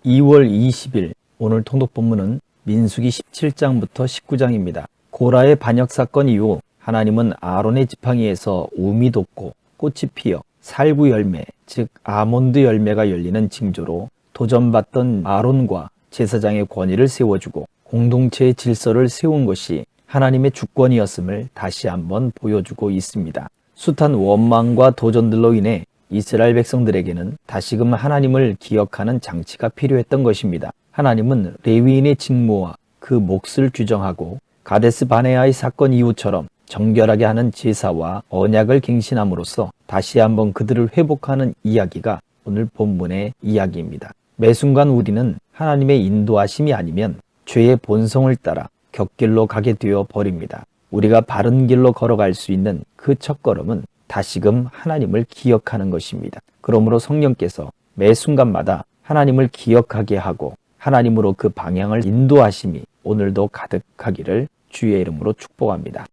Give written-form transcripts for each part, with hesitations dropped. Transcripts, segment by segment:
2월 20일 오늘 통독 본문은 민수기 17장부터 19장입니다. 고라의 반역 사건 이후 하나님은 아론의 지팡이에서 우미 돋고 꽃이 피어 살구 열매, 즉 아몬드 열매가 열리는 징조로 도전받던 아론과 제사장의 권위를 세워주고 공동체의 질서를 세운 것이 하나님의 주권이었음을 다시 한번 보여주고 있습니다. 숱한 원망과 도전들로 인해 이스라엘 백성들에게는 다시금 하나님을 기억하는 장치가 필요했던 것입니다. 하나님은 레위인의 직무와 그 몫을 규정하고 가데스 바네아의 사건 이후처럼 정결하게 하는 제사와 언약을 갱신함으로써 다시 한번 그들을 회복하는 이야기가 오늘 본문의 이야기입니다. 매 순간 우리는 하나님의 인도하심이 아니면 죄의 본성을 따라 곁길로 가게 되어 버립니다. 우리가 바른 길로 걸어갈 수 있는 그 첫걸음은 다시금 하나님을 기억하는 것입니다. 그러므로 성령께서 매 순간마다 하나님을 기억하게 하고 하나님으로 그 방향을 인도하심이 오늘도 가득하기를 주의 이름으로 축복합니다.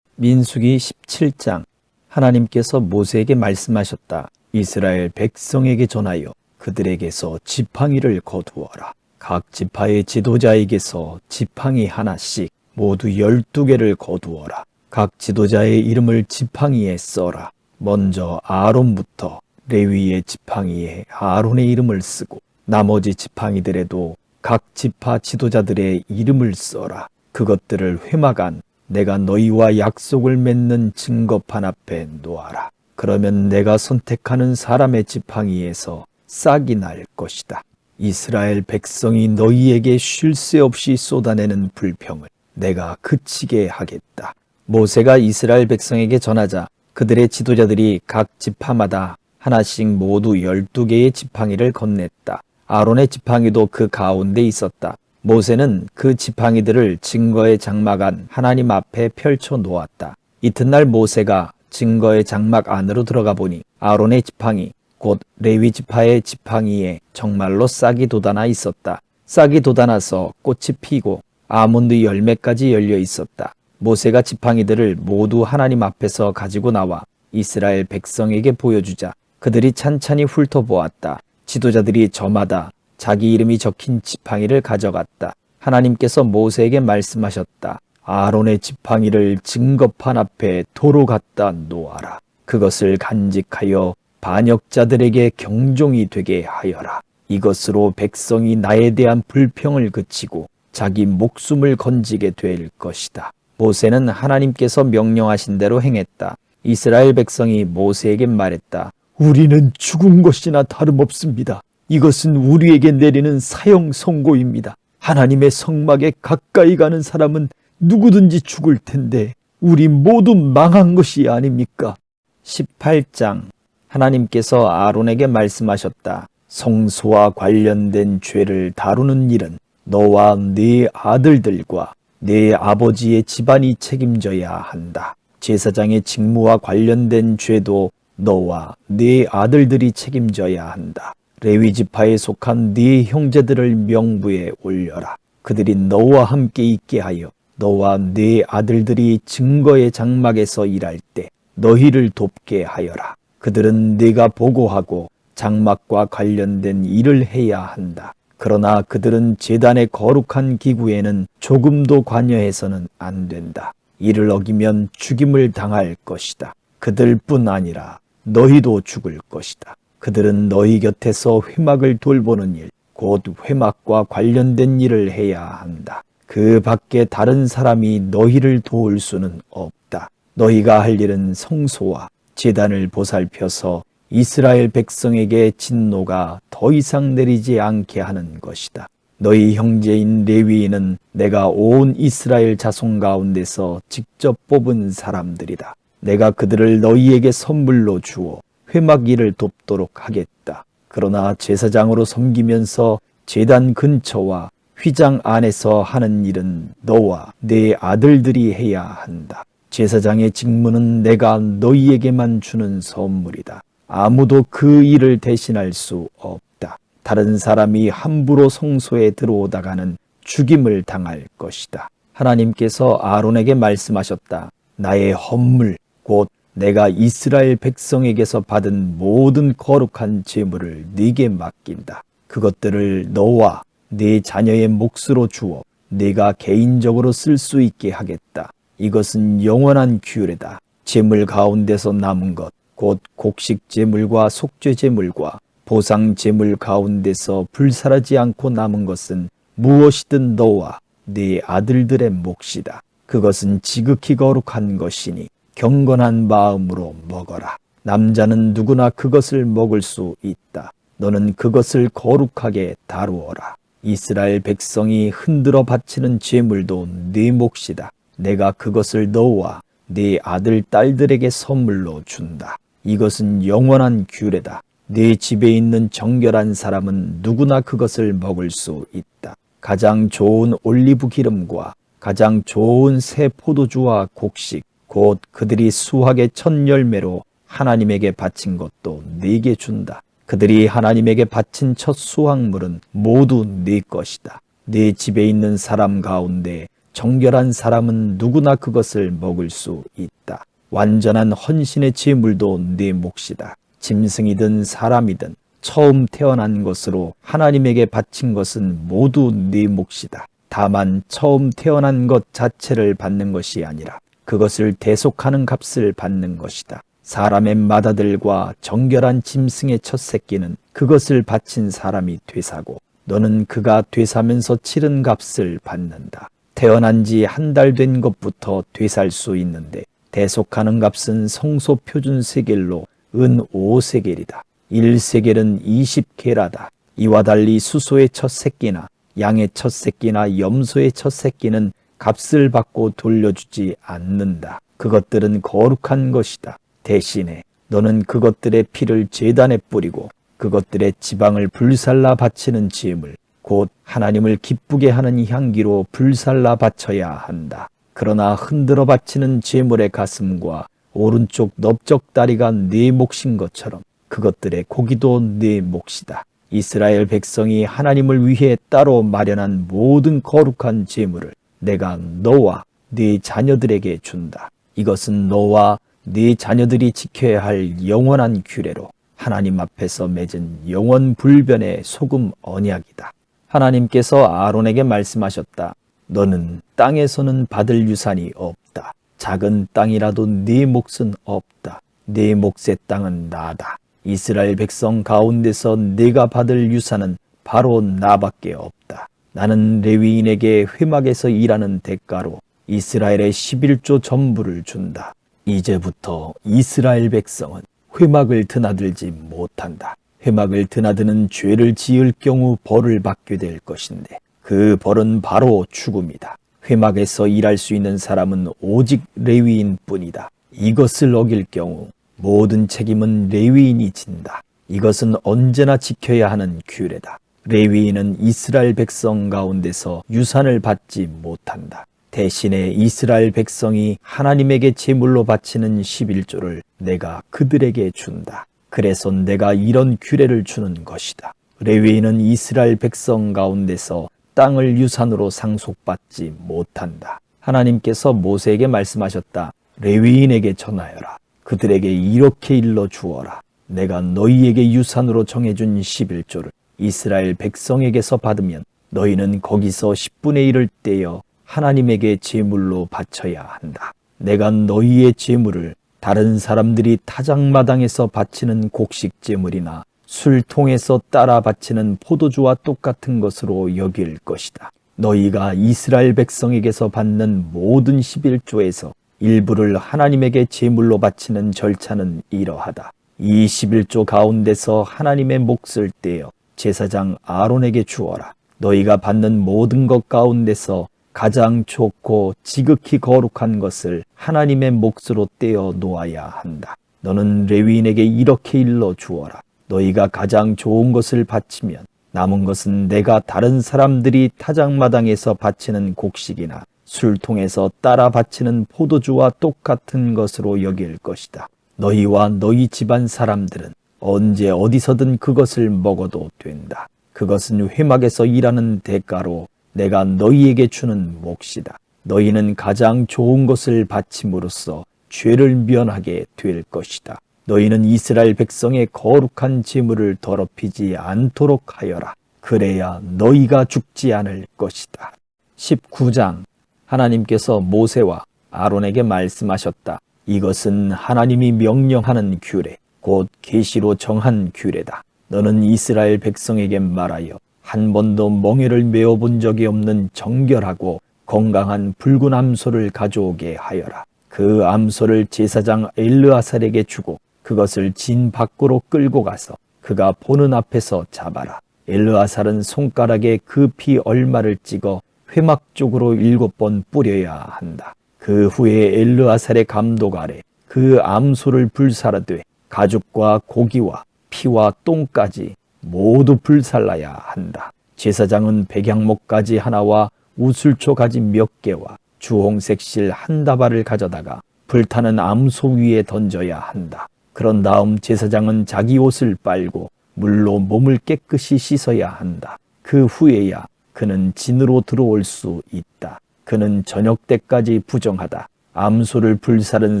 민수기 17장. 하나님께서 모세에게 말씀하셨다. 이스라엘 백성에게 전하여 그들에게서 지팡이를 거두어라. 각 지파의 지도자에게서 지팡이 하나씩 모두 12개를 거두어라. 각 지도자의 이름을 지팡이에 써라. 먼저 아론부터 레위의 지팡이에 아론의 이름을 쓰고 나머지 지팡이들에도 각 지파 지도자들의 이름을 써라. 그것들을 회막 안 내가 너희와 약속을 맺는 증거판 앞에 놓아라. 그러면 내가 선택하는 사람의 지팡이에서 싹이 날 것이다. 이스라엘 백성이 너희에게 쉴 새 없이 쏟아내는 불평을 내가 그치게 하겠다. 모세가 이스라엘 백성에게 전하자 그들의 지도자들이 각 지파마다 하나씩 모두 12개의 지팡이를 건넸다. 아론의 지팡이도 그 가운데 있었다. 모세는 그 지팡이들을 증거의 장막 안 하나님 앞에 펼쳐 놓았다. 이튿날 모세가 증거의 장막 안으로 들어가 보니 아론의 지팡이 곧 레위 지파의 지팡이에 정말로 싹이 돋아나 있었다. 싹이 돋아나서 꽃이 피고 아몬드 열매까지 열려 있었다. 모세가 지팡이들을 모두 하나님 앞에서 가지고 나와 이스라엘 백성에게 보여주자 그들이 찬찬히 훑어보았다. 지도자들이 저마다 자기 이름이 적힌 지팡이를 가져갔다. 하나님께서 모세에게 말씀하셨다. 아론의 지팡이를 증거판 앞에 도로 갖다 놓아라. 그것을 간직하여 반역자들에게 경종이 되게 하여라. 이것으로 백성이 나에 대한 불평을 그치고 자기 목숨을 건지게 될 것이다. 모세는 하나님께서 명령하신 대로 행했다. 이스라엘 백성이 모세에게 말했다. 우리는 죽은 것이나 다름없습니다. 이것은 우리에게 내리는 사형 선고입니다. 하나님의 성막에 가까이 가는 사람은 누구든지 죽을 텐데 우리 모두 망한 것이 아닙니까? 18장. 하나님께서 아론에게 말씀하셨다. 성소와 관련된 죄를 다루는 일은 너와 네 아들들과 네 아버지의 집안이 책임져야 한다. 제사장의 직무와 관련된 죄도 너와 네 아들들이 책임져야 한다. 레위 지파에 속한 네 형제들을 명부에 올려라. 그들이 너와 함께 있게 하여 너와 네 아들들이 증거의 장막에서 일할 때 너희를 돕게 하여라. 그들은 네가 보고하고 장막과 관련된 일을 해야 한다. 그러나 그들은 제단의 거룩한 기구에는 조금도 관여해서는 안 된다. 이를 어기면 죽임을 당할 것이다. 그들뿐 아니라 너희도 죽을 것이다. 그들은 너희 곁에서 회막을 돌보는 일, 곧 회막과 관련된 일을 해야 한다. 그 밖에 다른 사람이 너희를 도울 수는 없다. 너희가 할 일은 성소와 제단을 보살펴서 이스라엘 백성에게 진노가 더 이상 내리지 않게 하는 것이다. 너희 형제인 레위인은 내가 온 이스라엘 자손 가운데서 직접 뽑은 사람들이다. 내가 그들을 너희에게 선물로 주어 회막 일을 돕도록 하겠다. 그러나 제사장으로 섬기면서 제단 근처와 휘장 안에서 하는 일은 너와 네 아들들이 해야 한다. 제사장의 직무는 내가 너희에게만 주는 선물이다. 아무도 그 일을 대신할 수 없다. 다른 사람이 함부로 성소에 들어오다가는 죽임을 당할 것이다. 하나님께서 아론에게 말씀하셨다. 나의 헌물, 곧 내가 이스라엘 백성에게서 받은 모든 거룩한 제물을 네게 맡긴다. 그것들을 너와 네 자녀의 몫으로 주어 네가 개인적으로 쓸 수 있게 하겠다. 이것은 영원한 규례다. 제물 가운데서 남은 것, 곧 곡식 제물과 속죄 제물과 보상 제물 가운데서 불살하지 않고 남은 것은 무엇이든 너와 네 아들들의 몫이다. 그것은 지극히 거룩한 것이니 경건한 마음으로 먹어라. 남자는 누구나 그것을 먹을 수 있다. 너는 그것을 거룩하게 다루어라. 이스라엘 백성이 흔들어 바치는 제물도 네 몫이다. 내가 그것을 너와 네 아들 딸들에게 선물로 준다. 이것은 영원한 규례다. 네 집에 있는 정결한 사람은 누구나 그것을 먹을 수 있다. 가장 좋은 올리브 기름과 가장 좋은 새 포도주와 곡식, 곧 그들이 수확의 첫 열매로 하나님에게 바친 것도 네게 준다. 그들이 하나님에게 바친 첫 수확물은 모두 네 것이다. 네 집에 있는 사람 가운데 정결한 사람은 누구나 그것을 먹을 수 있다. 완전한 헌신의 제물도 네 몫이다. 짐승이든 사람이든 처음 태어난 것으로 하나님에게 바친 것은 모두 네 몫이다. 다만 처음 태어난 것 자체를 받는 것이 아니라 그것을 대속하는 값을 받는 것이다. 사람의 맏아들과 정결한 짐승의 첫 새끼는 그것을 바친 사람이 되사고 너는 그가 되사면서 치른 값을 받는다. 태어난 지 한 달 된 것부터 되살 수 있는데 대속하는 값은 성소 표준 세겔로 은 5세겔이다. 1세겔은 20게라다. 이와 달리 수소의 첫 새끼나 양의 첫 새끼나 염소의 첫 새끼는 값을 받고 돌려주지 않는다. 그것들은 거룩한 것이다. 대신에 너는 그것들의 피를 제단에 뿌리고 그것들의 지방을 불살라 바치는 제물, 곧 하나님을 기쁘게 하는 향기로 불살라 바쳐야 한다. 그러나 흔들어 바치는 제물의 가슴과 오른쪽 넓적다리가 네 몫인 것처럼 그것들의 고기도 네 몫이다. 이스라엘 백성이 하나님을 위해 따로 마련한 모든 거룩한 제물을 내가 너와 네 자녀들에게 준다. 이것은 너와 네 자녀들이 지켜야 할 영원한 규례로 하나님 앞에서 맺은 영원 불변의 소금 언약이다. 하나님께서 아론에게 말씀하셨다. 너는 땅에서는 받을 유산이 없다. 작은 땅이라도 네 몫은 없다. 네 몫의 땅은 나다. 이스라엘 백성 가운데서 네가 받을 유산은 바로 나밖에 없다. 나는 레위인에게 회막에서 일하는 대가로 이스라엘의 11조 전부를 준다. 이제부터 이스라엘 백성은 회막을 드나들지 못한다. 회막을 드나드는 죄를 지을 경우 벌을 받게 될 것인데 그 벌은 바로 죽음이다. 회막에서 일할 수 있는 사람은 오직 레위인 뿐이다. 이것을 어길 경우 모든 책임은 레위인이 진다. 이것은 언제나 지켜야 하는 규례다. 레위인은 이스라엘 백성 가운데서 유산을 받지 못한다. 대신에 이스라엘 백성이 하나님에게 제물로 바치는 11조를 내가 그들에게 준다. 그래서 내가 이런 규례를 주는 것이다. 레위인은 이스라엘 백성 가운데서 땅을 유산으로 상속받지 못한다. 하나님께서 모세에게 말씀하셨다. 레위인에게 전하여라. 그들에게 이렇게 일러 주어라. 내가 너희에게 유산으로 정해준 11조를 이스라엘 백성에게서 받으면 너희는 거기서 10분의 1을 떼어 하나님에게 제물로 바쳐야 한다. 내가 너희의 제물을 다른 사람들이 타작마당에서 바치는 곡식 제물이나 술통에서 따라 바치는 포도주와 똑같은 것으로 여길 것이다. 너희가 이스라엘 백성에게서 받는 모든 11조에서 일부를 하나님에게 제물로 바치는 절차는 이러하다. 이 11조 가운데서 하나님의 몫을 떼어 제사장 아론에게 주어라. 너희가 받는 모든 것 가운데서 가장 좋고 지극히 거룩한 것을 하나님의 몫으로 떼어 놓아야 한다. 너는 레위인에게 이렇게 일러 주어라. 너희가 가장 좋은 것을 바치면 남은 것은 내가 다른 사람들이 타작마당에서 바치는 곡식이나 술통에서 따라 바치는 포도주와 똑같은 것으로 여길 것이다. 너희와 너희 집안 사람들은 언제 어디서든 그것을 먹어도 된다. 그것은 회막에서 일하는 대가로 내가 너희에게 주는 몫이다. 너희는 가장 좋은 것을 바침으로써 죄를 면하게 될 것이다. 너희는 이스라엘 백성의 거룩한 제물을 더럽히지 않도록 하여라. 그래야 너희가 죽지 않을 것이다. 19장. 하나님께서 모세와 아론에게 말씀하셨다. 이것은 하나님이 명령하는 규례, 곧 계시로 정한 규례다. 너는 이스라엘 백성에게 말하여 한 번도 멍에를 메어본 적이 없는 정결하고 건강한 붉은 암소를 가져오게 하여라. 그 암소를 제사장 엘르아살에게 주고 그것을 진 밖으로 끌고 가서 그가 보는 앞에서 잡아라. 엘르아살은 손가락에 그 피 얼마를 찍어 회막 쪽으로 7번 뿌려야 한다. 그 후에 엘르아살의 감독 아래 그 암소를 불사르되 가죽과 고기와 피와 똥까지 모두 불살라야 한다. 제사장은 백향목가지 하나와 우슬초 가지 몇 개와 주홍색 실 한 다발을 가져다가 불타는 암소 위에 던져야 한다. 그런 다음 제사장은 자기 옷을 빨고 물로 몸을 깨끗이 씻어야 한다. 그 후에야 그는 진으로 들어올 수 있다. 그는 저녁 때까지 부정하다. 암소를 불사른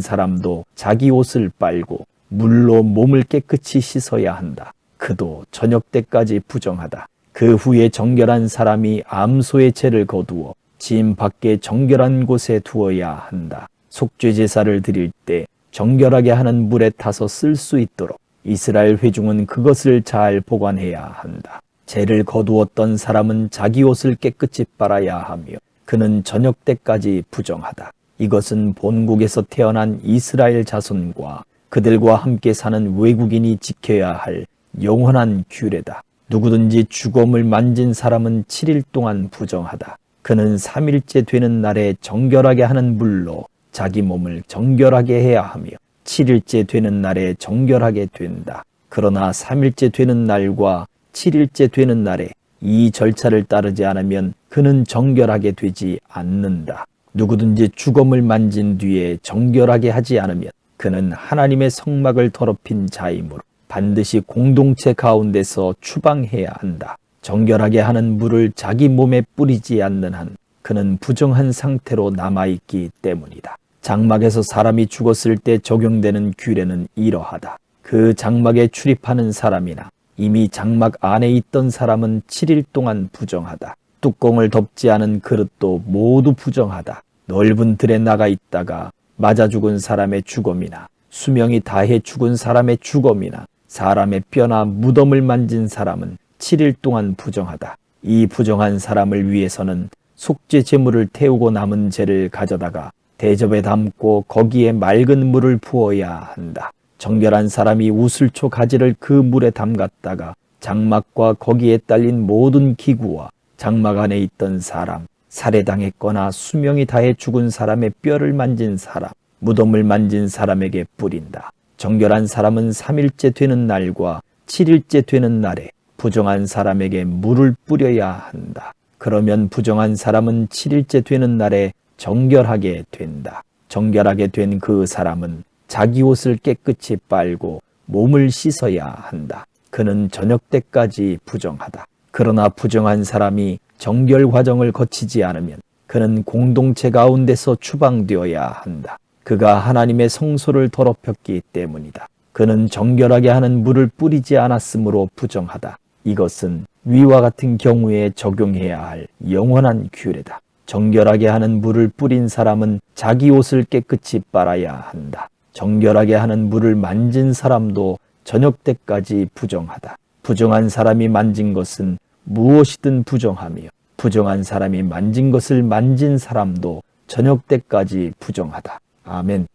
사람도 자기 옷을 빨고 물로 몸을 깨끗이 씻어야 한다. 그도 저녁 때까지 부정하다. 그 후에 정결한 사람이 암소의 채를 거두어 진 밖에 정결한 곳에 두어야 한다. 속죄 제사를 드릴 때 정결하게 하는 물에 타서 쓸 수 있도록 이스라엘 회중은 그것을 잘 보관해야 한다. 죄를 거두었던 사람은 자기 옷을 깨끗이 빨아야 하며 그는 저녁 때까지 부정하다. 이것은 본국에서 태어난 이스라엘 자손과 그들과 함께 사는 외국인이 지켜야 할 영원한 규례다. 누구든지 주검을 만진 사람은 7일 동안 부정하다. 그는 3일째 되는 날에 정결하게 하는 물로 자기 몸을 정결하게 해야 하며 7일째 되는 날에 정결하게 된다. 그러나 3일째 되는 날과 7일째 되는 날에 이 절차를 따르지 않으면 그는 정결하게 되지 않는다. 누구든지 주검을 만진 뒤에 정결하게 하지 않으면 그는 하나님의 성막을 더럽힌 자이므로 반드시 공동체 가운데서 추방해야 한다. 정결하게 하는 물을 자기 몸에 뿌리지 않는 한 그는 부정한 상태로 남아있기 때문이다. 장막에서 사람이 죽었을 때 적용되는 규례는 이러하다. 그 장막에 출입하는 사람이나 이미 장막 안에 있던 사람은 7일 동안 부정하다. 뚜껑을 덮지 않은 그릇도 모두 부정하다. 넓은 들에 나가 있다가 맞아 죽은 사람의 주검이나 수명이 다해 죽은 사람의 주검이나 사람의 뼈나 무덤을 만진 사람은 7일 동안 부정하다. 이 부정한 사람을 위해서는 속죄 제물을 태우고 남은 재를 가져다가 대접에 담고 거기에 맑은 물을 부어야 한다. 정결한 사람이 우슬초 가지를 그 물에 담갔다가 장막과 거기에 딸린 모든 기구와 장막 안에 있던 사람, 살해당했거나 수명이 다해 죽은 사람의 뼈를 만진 사람, 무덤을 만진 사람에게 뿌린다. 정결한 사람은 3일째 되는 날과 7일째 되는 날에 부정한 사람에게 물을 뿌려야 한다. 그러면 부정한 사람은 7일째 되는 날에 정결하게 된다. 정결하게 된 그 사람은 자기 옷을 깨끗이 빨고 몸을 씻어야 한다. 그는 저녁 때까지 부정하다. 그러나 부정한 사람이 정결 과정을 거치지 않으면 그는 공동체 가운데서 추방되어야 한다. 그가 하나님의 성소를 더럽혔기 때문이다. 그는 정결하게 하는 물을 뿌리지 않았으므로 부정하다. 이것은 위와 같은 경우에 적용해야 할 영원한 규례다. 정결하게 하는 물을 뿌린 사람은 자기 옷을 깨끗이 빨아야 한다. 정결하게 하는 물을 만진 사람도 저녁 때까지 부정하다. 부정한 사람이 만진 것은 무엇이든 부정하며 부정한 사람이 만진 것을 만진 사람도 저녁 때까지 부정하다. 아멘.